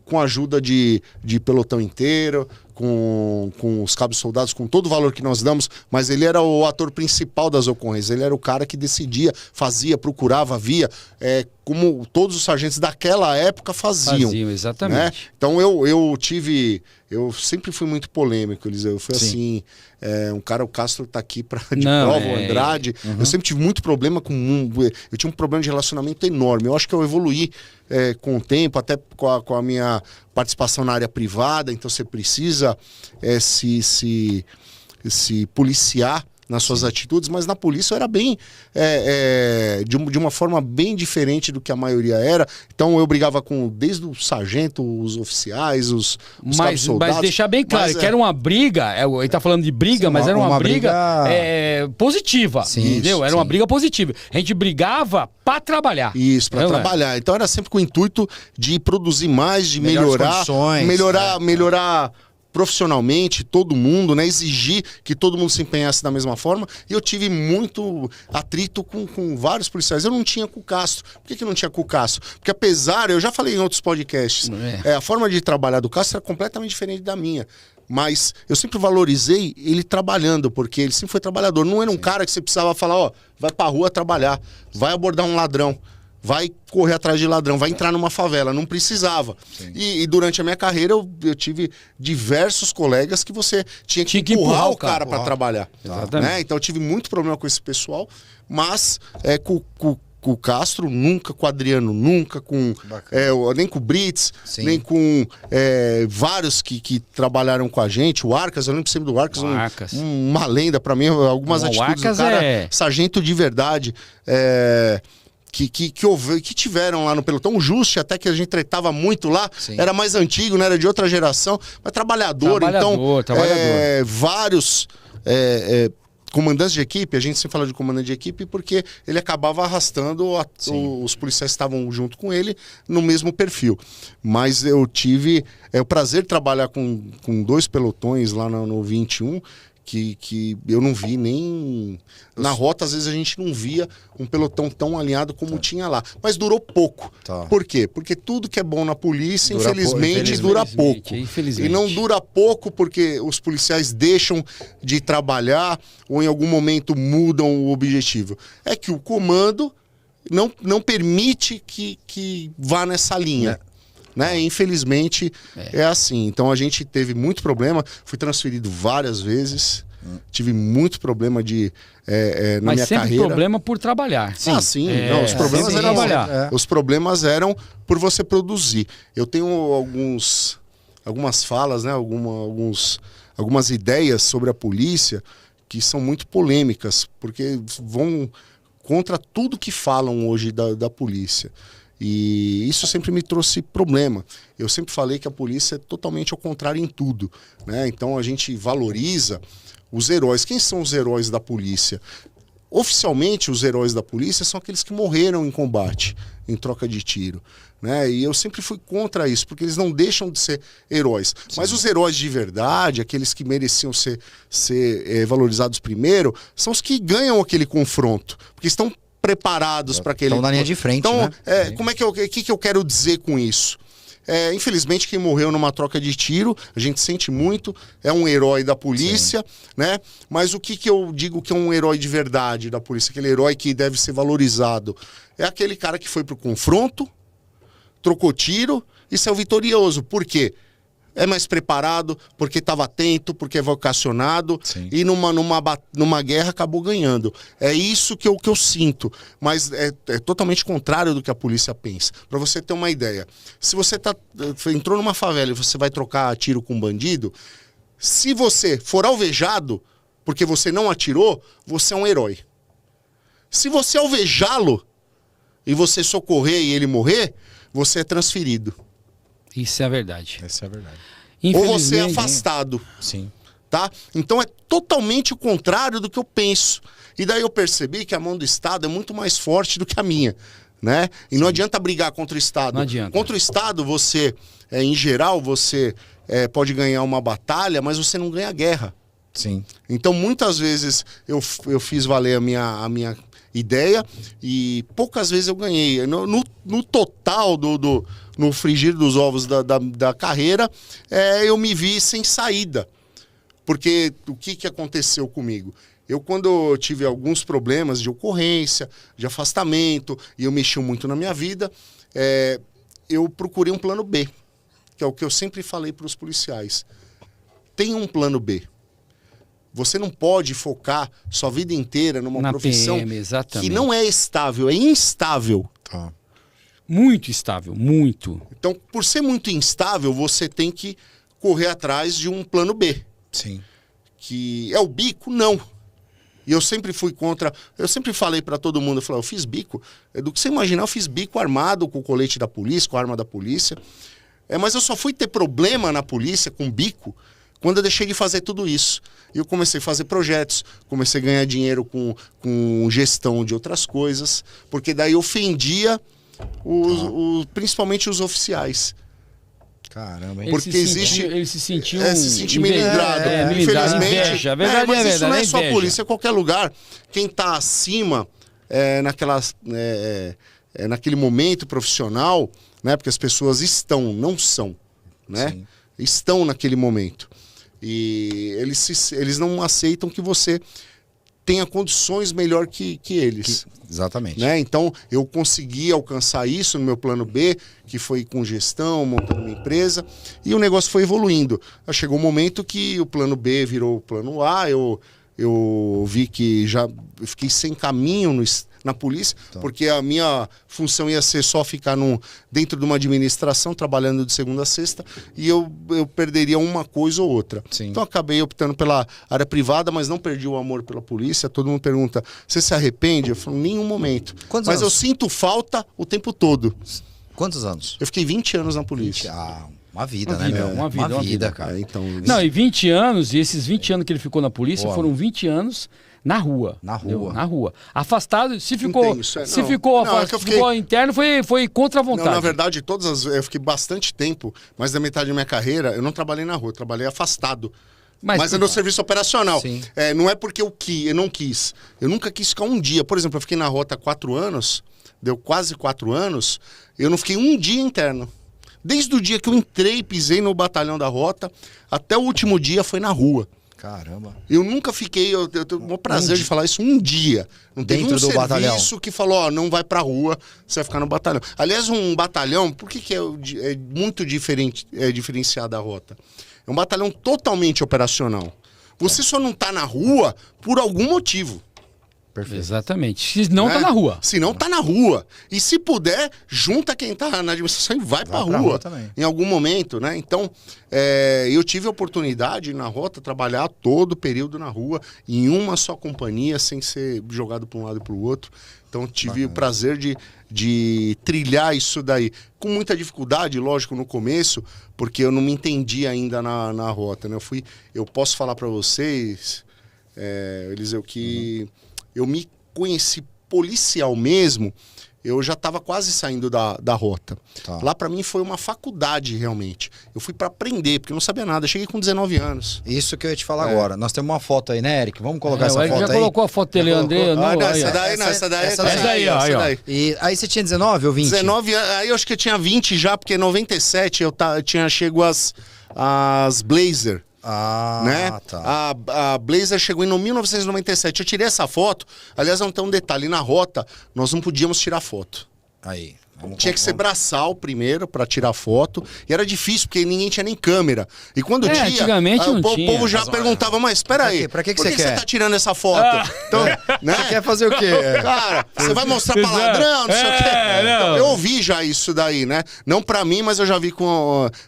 com a ajuda de pelotão inteiro, com os cabos soldados, com todo o valor que nós damos, mas ele era o ator principal das ocorrências, ele era o cara que decidia, fazia, procurava, via, como todos os sargentos daquela época faziam. Exatamente. Né? Então eu sempre fui muito polêmico, Eliseu. Eu fui assim, um cara, o Castro tá aqui de prova, o Andrade. Eu sempre tive muito problema eu tinha um problema de relacionamento enorme. Eu acho que eu evoluí com o tempo, até com a minha participação na área privada, então você precisa se policiar nas suas atitudes, mas na polícia eu era bem de uma forma bem diferente do que a maioria era. Então eu brigava desde o sargento, os oficiais, os cabos soldados. Mas deixar bem claro que era uma briga, ele tá falando de briga, sim, mas era uma briga positiva, entendeu? Era uma briga positiva. A gente brigava para trabalhar. Isso, para trabalhar. Então era sempre com o intuito de produzir mais, de melhorar profissionalmente, todo mundo, né? Exigir que todo mundo se empenhasse da mesma forma. E eu tive muito atrito com vários policiais. Eu não tinha com o Castro. Por que não tinha com o Castro? Porque apesar, eu já falei em outros podcasts, a forma de trabalhar do Castro era completamente diferente da minha. Mas eu sempre valorizei ele trabalhando, porque ele sempre foi trabalhador. Não era um cara que você precisava falar, vai pra rua trabalhar, vai abordar um ladrão, vai correr atrás de ladrão, vai entrar numa favela. Não precisava. E durante a minha carreira eu tive diversos colegas que você tinha que empurrar o cara para trabalhar. Né? Então eu tive muito problema com esse pessoal, mas com o Castro, nunca, com o Adriano, nunca, nem com o Brits, nem com vários que trabalharam com a gente. O Arcas, eu lembro sempre do Arcas, uma lenda para mim, algumas atitudes do cara, sargento de verdade. Que tiveram lá no pelotão. O Juste, até que a gente tretava muito lá, era mais antigo, né? Era de outra geração, mas trabalhador. Vários comandantes de equipe, a gente sempre fala de comandante de equipe porque ele acabava arrastando os policiais que estavam junto com ele no mesmo perfil. Mas eu tive o prazer de trabalhar com 2 pelotões lá no 21, que eu não vi nem... Na rota, às vezes, a gente não via um pelotão tão alinhado como tinha lá. Mas durou pouco. Por quê? Porque tudo que é bom na polícia, infelizmente, dura pouco. E não dura pouco porque os policiais deixam de trabalhar ou em algum momento mudam o objetivo. É que o comando não permite que vá nessa linha. Né? Infelizmente é assim. Então a gente teve muito problema. Fui transferido várias vezes. Tive muito problema na minha carreira. Mas sempre problema por trabalhar. Sim. Não, os problemas eram os problemas eram por você produzir. Eu tenho algumas falas, né? Algumas ideias sobre a polícia que são muito polêmicas, porque vão contra tudo que falam hoje da polícia. E isso sempre me trouxe problema. Eu sempre falei que a polícia é totalmente ao contrário em tudo, né? Então a gente valoriza os heróis. Quem são os heróis da polícia? Oficialmente, os heróis da polícia são aqueles que morreram em combate, em troca de tiro, né? E eu sempre fui contra isso, porque eles não deixam de ser heróis. Mas os heróis de verdade, aqueles que mereciam ser valorizados primeiro, são os que ganham aquele confronto, porque estão preparados para aquele... Estão na linha de frente, então, né? Como que eu quero dizer com isso? Infelizmente, quem morreu numa troca de tiro, a gente sente muito, é um herói da polícia, né? Mas o que eu digo que é um herói de verdade da polícia, aquele herói que deve ser valorizado, é aquele cara que foi pro confronto, trocou tiro e saiu vitorioso. Por quê? É mais preparado, porque estava atento, porque é vocacionado e numa guerra acabou ganhando. É isso que eu sinto, mas é totalmente contrário do que a polícia pensa. Para você ter uma ideia, se você entrou numa favela e você vai trocar tiro com um bandido, se você for alvejado porque você não atirou, você é um herói. Se você alvejá-lo e você socorrer e ele morrer, você é transferido. Isso é a verdade. Essa é a verdade. Ou você é afastado. Sim. Tá? Então é totalmente o contrário do que eu penso. E daí eu percebi que a mão do Estado é muito mais forte do que a minha. Né? E não adianta brigar contra o Estado. Não adianta. Contra o Estado, você, em geral, você pode ganhar uma batalha, mas você não ganha a guerra. Sim. Então, muitas vezes, eu fiz valer a minha ideia e poucas vezes eu ganhei. No total, no frigir dos ovos da carreira, eu me vi sem saída. Porque o que aconteceu comigo? Quando eu tive alguns problemas de ocorrência, de afastamento, e eu mexi muito na minha vida, eu procurei um plano B, que é o que eu sempre falei para os policiais. Tenha um plano B. Você não pode focar sua vida inteira numa profissão PM, que não é estável, é instável. Tá. Muito instável, muito. Então, por ser muito instável, você tem que correr atrás de um plano B. Sim. Que é o bico? Não. E eu sempre fui contra... Eu sempre falei para todo mundo, eu fiz bico. Do que você imaginar, eu fiz bico armado com o colete da polícia, com a arma da polícia. Mas eu só fui ter problema na polícia com bico quando eu deixei de fazer tudo isso. E eu comecei a fazer projetos, comecei a ganhar dinheiro com gestão de outras coisas, porque daí eu ofendia principalmente os oficiais. Caramba, hein? Porque ele se sentiu se sente melindrado. Infelizmente. Inveja, verdade, mas isso não é inveja. só a polícia, é qualquer lugar. Quem está acima naquele momento profissional, né? Porque as pessoas não são, né? Sim. Estão naquele momento. E eles não aceitam que você tenha condições melhor que eles. Exatamente. Né? Então, eu consegui alcançar isso no meu plano B, que foi com gestão, montando uma empresa, e o negócio foi evoluindo. Chegou um momento que o plano B virou o plano A, eu vi que já fiquei sem caminho na polícia, porque a minha função ia ser só ficar dentro de uma administração, trabalhando de segunda a sexta, e eu perderia uma coisa ou outra. Sim. Então acabei optando pela área privada, mas não perdi o amor pela polícia. Todo mundo pergunta, você se arrepende? Eu falo, em nenhum momento. Quantos mas anos? eu sinto falta o tempo todo. Quantos anos? Eu fiquei 20 anos na polícia. Uma vida, né, meu? Uma vida, cara. Então, não, e 20 anos, e esses 20 anos que ele ficou na polícia foram 20 anos na rua. Na rua. Na rua. Afastado, se ficou ficou interno, foi contra a vontade. Não, na verdade, eu fiquei bastante tempo, mais da metade da minha carreira, eu não trabalhei na rua, eu trabalhei afastado. Mas é no serviço operacional. Não é porque eu não quis. Eu nunca quis ficar um dia. Por exemplo, eu fiquei na rota 4 anos, deu quase 4 anos, eu não fiquei um dia interno. Desde o dia que eu entrei, pisei no batalhão da rota, até o último dia foi na rua. Caramba. Eu nunca fiquei, eu tenho o prazer de falar isso, um dia. Não teve dentro do batalhão que falou, não vai pra rua, você vai ficar no batalhão. Aliás, um batalhão, por que é muito diferenciado da rota? É um batalhão totalmente operacional. Você só não tá na rua por algum motivo. Perfeito. Exatamente. Se não tá na rua. Se não tá na rua. E se puder, junta quem tá na administração e vai pra rua também. Em algum momento, né? Então, eu tive a oportunidade na rota trabalhar todo o período na rua, em uma só companhia, sem ser jogado para um lado e para o outro. Então, tive o prazer de trilhar isso daí. Com muita dificuldade, lógico, no começo, porque eu não me entendi ainda na rota, né? Eu posso falar para vocês, Eliseu, que eu me conheci policial mesmo, eu já estava quase saindo da rota. Lá para mim foi uma faculdade, realmente. Eu fui para aprender, porque eu não sabia nada. Eu cheguei com 19 anos. Isso que eu ia te falar agora. Nós temos uma foto aí, né, Eric? Vamos colocar essa foto aí? Já colocou a foto dele, André. Essa daí. E aí você tinha 19 ou 20? 19, aí eu acho que eu tinha 20 já, porque em 97 eu tinha chego as Blazer. Né? Tá. A Blazer chegou em 1997. Eu tirei essa foto. Aliás, não tem um detalhe. Na rota, nós não podíamos tirar foto. Aí. Tinha que ser braçal primeiro para tirar foto. E era difícil, porque ninguém tinha nem câmera. E quando tinha, antigamente não tinha. O povo já perguntava, mas espera aí, pra que por que você você tá tirando essa foto? Então, né? Você quer fazer o quê? Cara, você vai mostrar pra ladrão, não sei o quê. Então, eu ouvi já isso daí, né? Não pra mim, mas eu já vi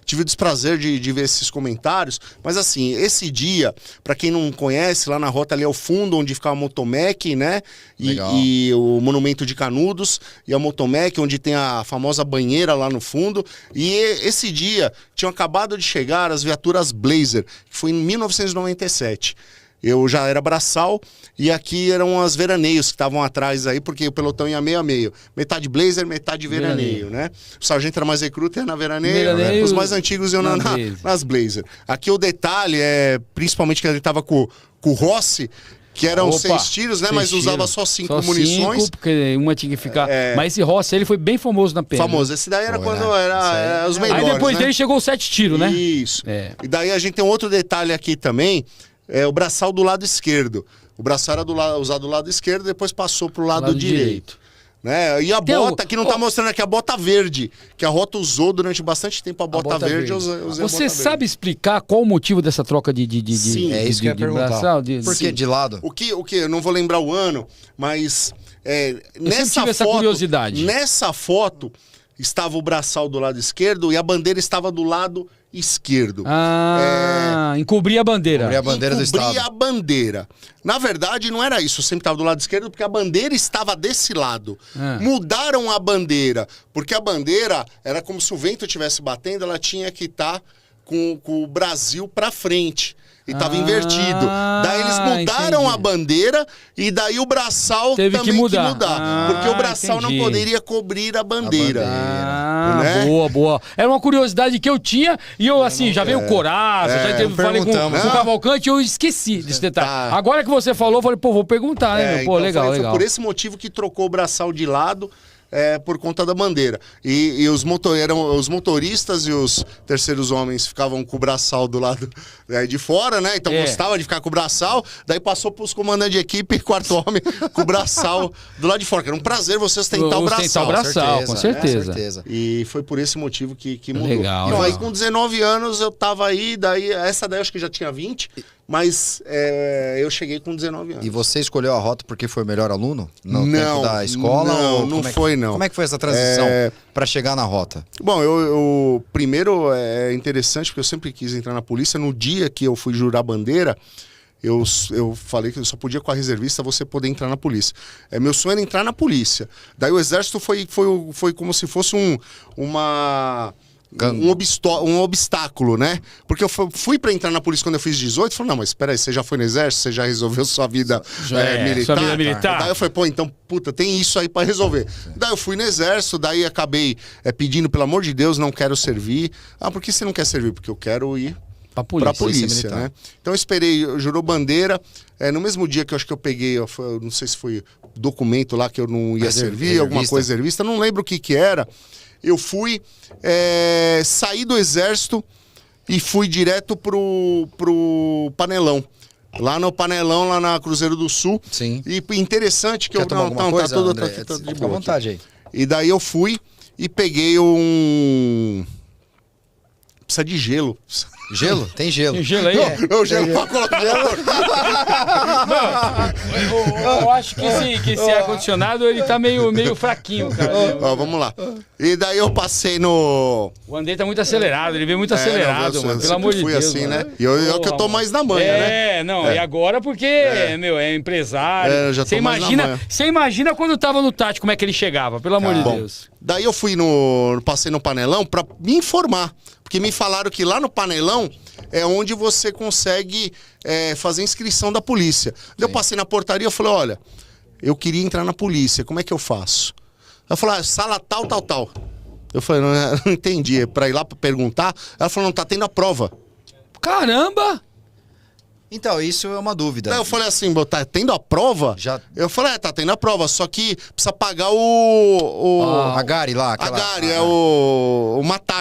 tive o desprazer de ver esses comentários. Mas assim, esse dia, pra quem não conhece, lá na rota ali é o fundo onde fica a Motomec, né? E o Monumento de Canudos e a Motomec, onde tem a famosa banheira lá no fundo. E esse dia tinham acabado de chegar as viaturas Blazer, que foi em 1997. Eu já era braçal e aqui eram as veraneios que estavam atrás aí, porque o pelotão ia meio a meio. Metade Blazer, metade veraneio, né? O sargento era mais recruta, ia na veraneio, os mais antigos iam nas Blazer. Aqui o detalhe é, principalmente que ele estava com o Rossi, que eram 6 tiros, né? Mas usava só 5 munições. 5, porque uma tinha que ficar... Mas esse Rossi, ele foi bem famoso na PM. Famoso. Esse daí era quando era os melhores, aí depois né? dele chegou 7 tiros, né? Isso. E daí a gente tem um outro detalhe aqui também, o braçal do lado esquerdo. O braçal era usado do lado esquerdo, depois passou pro lado direito. Né? E a bota, que não tá mostrando aqui, a bota verde, que a Rota usou durante bastante tempo, a bota verde. Você sabe explicar qual o motivo dessa troca de Sim, é isso que eu ia perguntar. Braçal? Por que de lado? O que? Eu não vou lembrar o ano, mas nessa foto, essa curiosidade. Nessa foto estava o braçal do lado esquerdo e a bandeira estava do lado esquerdo. Encobria a bandeira. Encobria a bandeira do Estado. Encobria a bandeira. Na verdade, não era isso. Eu sempre estava do lado esquerdo porque a bandeira estava desse lado. Mudaram a bandeira, porque a bandeira era como se o vento estivesse batendo, ela tinha que estar com o Brasil para frente. E tava invertido. Daí eles mudaram a bandeira e daí o braçal teve também que mudar. Porque o braçal não poderia cobrir a bandeira. Né? Boa. Era uma curiosidade que eu tinha e eu, assim, já veio o Coraça, falei com o Cavalcante e eu esqueci desse detalhe. Agora que você falou, eu falei, pô, vou perguntar, né? Pô, então legal. Foi por esse motivo que trocou o braçal de lado. Por conta da bandeira. E os motoristas e os terceiros homens ficavam com o braçal do lado de fora, né? Então gostava de ficar com o braçal. Daí passou para os comandantes de equipe e quarto homem com o braçal do lado de fora. Que era um prazer você ostentar o braçal. Com certeza. E foi por esse motivo que mudou. Legal. Então, aí com 19 anos eu tava aí, essa daí eu acho que já tinha 20. Mas eu cheguei com 19 anos. E você escolheu a rota porque foi o melhor aluno? No não, tempo da escola? Não foi, não. Como é que foi essa transição para chegar na rota? Bom, eu primeiro é interessante porque eu sempre quis entrar na polícia. No dia que eu fui jurar bandeira, eu falei que eu só podia com a reservista você poder entrar na polícia. Meu sonho era entrar na polícia. Daí o exército foi como se fosse um obstáculo, né? Porque eu fui pra entrar na polícia quando eu fiz 18, falei, não, mas espera aí, você já foi no exército, você já resolveu sua vida militar? Sua vida militar. Daí eu falei, pô, então, tem isso aí pra resolver. Daí eu fui no exército, daí acabei pedindo, pelo amor de Deus, não quero servir. Por que você não quer servir? Porque eu quero ir pra polícia, né? Então eu esperei, jurou bandeira, no mesmo dia que eu acho que eu peguei, eu não sei se foi documento lá que eu não ia servir, alguma coisa reservista, não lembro o que era. Eu fui, saí do exército e fui direto pro Panelão. Lá no Panelão, lá na Cruzeiro do Sul. Sim. E interessante que Quer tomar alguma coisa, tá André? de boa. Fica à vontade aí. E daí eu fui e peguei precisa de gelo. Gelo? Tem gelo. Tem gelo aí? Eu gelo pra colocar. Eu acho que esse ar-condicionado ele tá meio fraquinho, cara. Vamos lá. E daí eu passei no... O Andrei tá muito acelerado, ele veio muito acelerado, mano. Pelo amor de Deus. Fui assim, né? E eu que eu tô mais na manha, né? E agora porque, é empresário. Já tô mais na manha. Você imagina quando tava no Tati, como é que ele chegava, pelo amor de Deus. Daí eu passei no Panelão pra me informar. Porque me falaram que lá no Panelão é onde você consegue fazer inscrição da polícia. Eu passei na portaria e falei, olha, eu queria entrar na polícia, como é que eu faço? Ela falou, sala tal. Eu falei, não entendi, pra ir lá pra perguntar. Ela falou, não, tá tendo a prova. Caramba! Então, isso é uma dúvida. Daí eu falei assim, tá tendo a prova? Já... Eu falei, tá tendo a prova, só que precisa pagar a Gari lá. A Gari, o matar.